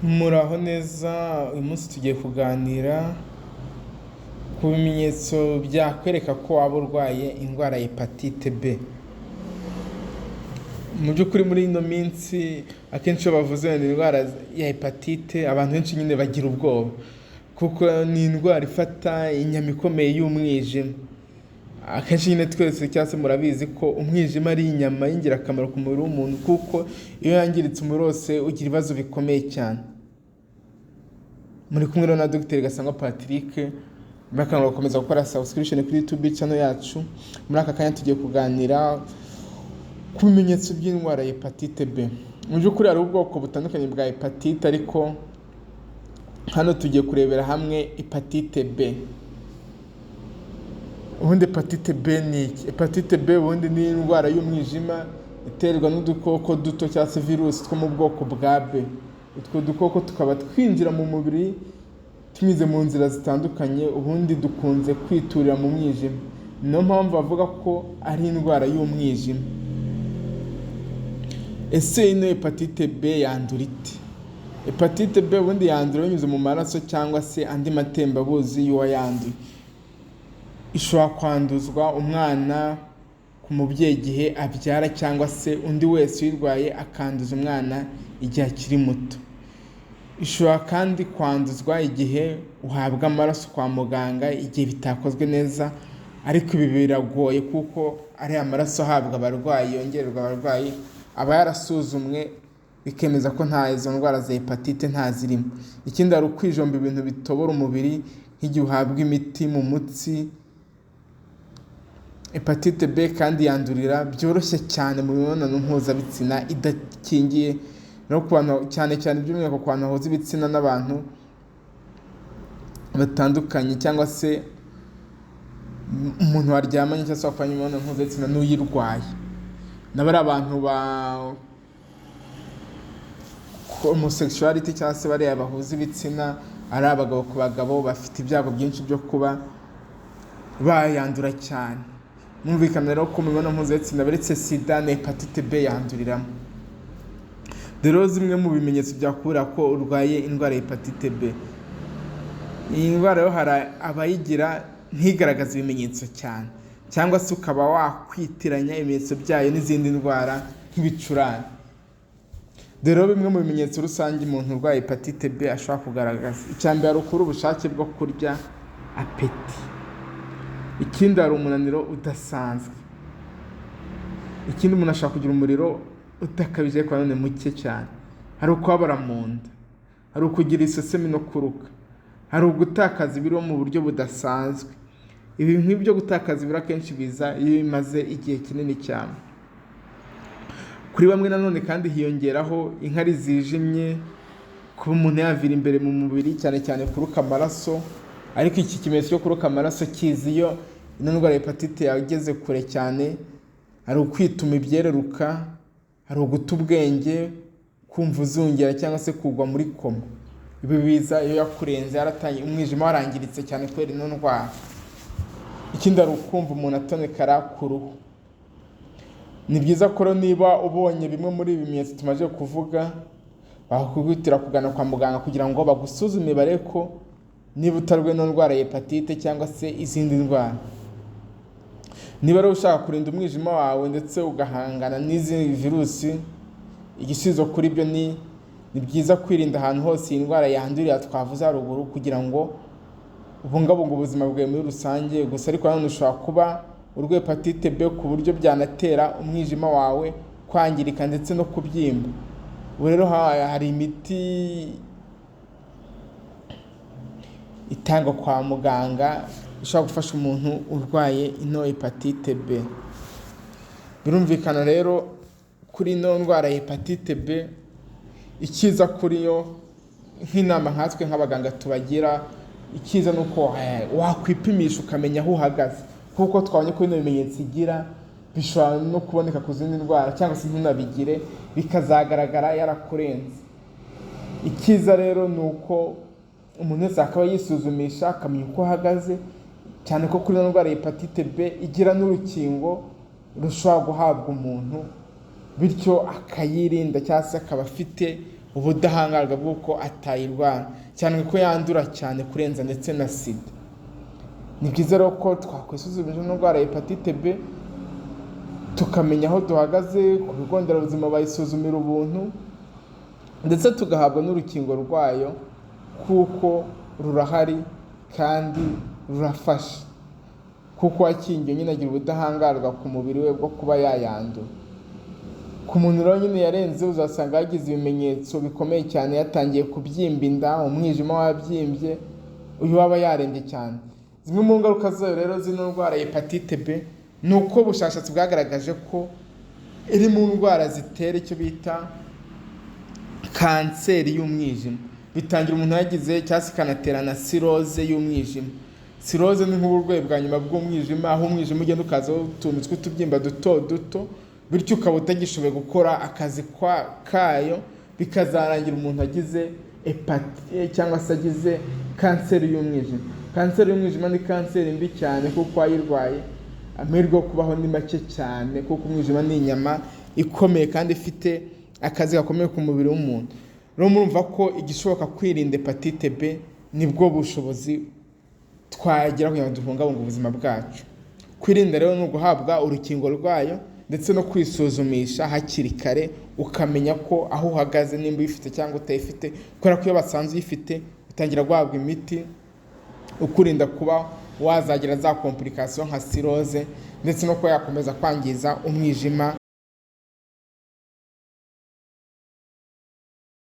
Muraho neza, uyu munsi tugiye kuganira ku bimenyetso byakwereka ko waba urwaye indwara ya hepatite B. Mu by'ukuri muri ino minsi akenshi iyo bavuze indwara ya hepatite abantu benshi nyine bagira ubwoba kuko ni indwara ifata inyama ikomeye y'umwijima. Akenshi nyine twese cyangwa se murabizi ko umwijima ari inyama y'ingirakamaro ku mubiri w'umuntu kuko iyo yangiritse umubiri wose ugira ibibazo bikomeye cyane. Muri kumwe na Dr Gasangwa Patrick, bakangura gukomeza gukora subscription kuri YouTube channel yacu. Muri aka kanya tugiye kuganira ku bimenyetso by'indwara ya hepatite B. Mu by'ukuri hari ubwoko butandukanye bwa hepatite, ariko hano tugiye kurebera hamwe hepatite B. Ubundi hepatite B ni iki? Hepatite B ubundi ni indwara y'umwijima iterwa n'udukoko duto cyangwa se virusi two mu bwoko bwa B. Utwo dukoko tukaba twinjira mu mubiri tunyuze mu nzira zitandukanye, ubundi dukunze kwiturira mu mwijima. Niyo mpamvu bavuga ko ari indwara y'umwijima. Ese ino hepatite B yandura ite? Hepatite B ubundi yandura binyuze mu maraso cyangwa se andi matembabuzi y'uwayanduye. Ishobora kwanduzwa umwana ku mubyeyi igihe abyara, cyangwa se undi wese uyirwaye akanduza umwana igihe akiri muto. Ishobora kandi kwanduzwa igihe uhabwa amaraso kwa muganga igihe bitakozwe neza, ariko ibi biragoye kuko ari amaraso ahabwa abarwayi, yongererwa abarwayi, aba yarasuzumwe bikemeza ko nta izo ndwara za hepatite nta zirimo. Ikindi hari ukwijomba ibintu bitobora umubiri nk'igihe uhabwa imiti mu mutsi. Hepatite B kandi yandurira byoroshye cyane mu mibonano mpuzabitsina idakingiye, no ku bantu cyane cyane by'umwihariko ku bantu bahuza ibitsina n'abantu batandukanye, cyangwa se umuntu waryamanye cyangwa se wakoranye imibonano mpuzabitsina n'uyirwaye. N'abari abantu ba homosexuality cyangwa se bariya bahuza ibitsina ari abagabo ku bagabo bafite ibyago byinshi byo kuba bayandura cyane. Mwumvikana rero ko mu mibonano mpuzabitsina baretse sida na hepatite B yanduriramo. Rero zimwe mu bimenyetso byakubwira ko urwaye indwara ya hepatite B. Iyi ndwara yo hari abayigira ntigaragaza ibimenyetso cyane, cyangwa se ukaba wakwitiranya ibimenyetso byayo n'izindi ndwara nk'ibicurane. Rero bimwe mu bimenyetso rusange umuntu urwaye hepatite B ashobora kugaragaza: icya mbere hari ukubura ubushake bwo kurya, apeti. Ikindi hari umunaniro udasanzwe. Ikindi umuntu ashobora kugira umuriro udakabije ariko nanone muke cyane. Hari ukubabara mu nda, hari ukugira isesemi no kuruka, hari ugutakaza ibiro mu buryo budasanzwe. Ibi nk'ibyo gutakaza ibiro akenshi biza iyo bimaze igihe kinini cyane. Kuri bamwe nanone kandi hiyongeraho inkari zijimye, kuba umuntu yavira imbere mu mubiri, cyane cyane kuruka amaraso. Ariko iki kimenyetso cyo kuruka amaraso kizi iyo ino ndwara ya hepatite yageze kure cyane. Hari ukwituma ibyereruka, hari uguta ubwenge, kumva uzungera cyangwa se kugwa muri koma. Ibi biza iyo yakurenze, yaratangiye umwijima warangiritse cyane kubera ino ndwara. Ikindi hari ukumva umuntu atonekara ku ruhu. Ni byiza ko niba ubonye bimwe muri ibi bimenyetso tumaze kuvuga, bakugutira kugana kwa muganga kugira ngo bagusuzume barebe ko niba utarwaye ino ndwara ya hepatite cyangwa se izindi ndwara. Niba rero ushaka kurinda umwijima wawe ndetse ugahangana n'izi virusi, igisubizo kuri byo ni byiza kwirinda ahantu hose iyi ndwara yandurira twavuze haruguru, kugira ngo ubungabunge ubuzima bwawe muri rusange. Gusa ariko nanone ushobora kuba urwaye hepatite B ku buryo byanatera umwijima wawe kwangirika ndetse no kubyimba. Ubu rero hari imiti itangwa kwa muganga ishobora gufasha umuntu urwaye ino hepatite B. Birumvikana rero kuri ino ndwara ya hepatite B, ikiza kuri yo nk'inama nkatwe nk'abaganga tubagira, ikiza ni uko wakwipimisha ukamenya aho uhagaze, kuko twabonye ko bino bimenyetso igira bishobora no kuboneka ku zindi ndwara, cyangwa se ntunabigire bikazagaragara yarakurenze. Ikiza rero ni uko umuntu wese akaba yisuzumisha akamenya uko ahagaze, cyane ko kuri ino ndwara ya hepatite B igira n'urukingo rushobora guhabwa umuntu, bityo akayirinda cyangwa se akaba afite ubudahangarwa bw'uko atayirwara, cyane ko yandura cyane kurenza ndetse na sida. Ni byiza rero ko twakwisuzumisha indwara ya hepatite B, tukamenya aho duhagaze. Ku bigo nderabuzima bayisuzumira ubuntu, ndetse tugahabwa n'urukingo rwayo kuko rurahari kandi rurafasha, kuko wakingiye nyine agira ubudahangarwa ku mubiri we bwo kuba yayandura. Ku muntu rero nyine yarenze, uzasanga yagize ibimenyetso bikomeye cyane, yatangiye kubyimba inda, umwijima wabyimbye, uyu waba yarembye cyane. Zimwe mu ngaruka zayo rero zino ndwara ya hepatite B ni uko ubushakashatsi bwagaragaje ko iri mu ndwara zitera icyo bita kanseri y'umwijima. Bitangira umuntu yagize cyangwa se ikanatera na cirrhose y'umwijima. Cirrhose ni nk'uburwayi bwa nyuma bw'umwijima, aho umwijima ugenda ukazaho utuntu tw'utubyimba duto duto, bityo ukaba utagishoboye gukora akazi kayo, bikazarangira umuntu agize hepatite cyangwa se agize kanseri y'umwijima. Kanseri y'umwijima ni kanseri mbi cyane, kuko wayirwaye amahirwe yo kubaho ni make cyane, kuko umwijima ni inyama ikomeye kandi ifite akazi gakomeye ku mubiri w'umuntu. Rero murumva ko igishoboka kwirinda hepatite B nibwo bushobozi twagira kugira ngo tubungabunge ubuzima bwacu. Kwirinda rero ni uguhabwa urukingo rwayo, ndetse no kwisuzumisha hakiri kare, ukamenya ko aho uhagaze, nimba uyifite cyangwa utayifite, kubera ko iyo basanze uyifite utangira guhabwa imiti ukurinda kuba wazagira za komplikasiyo nka cirrhose, ndetse no kuba yakomeza kwangiza umwijima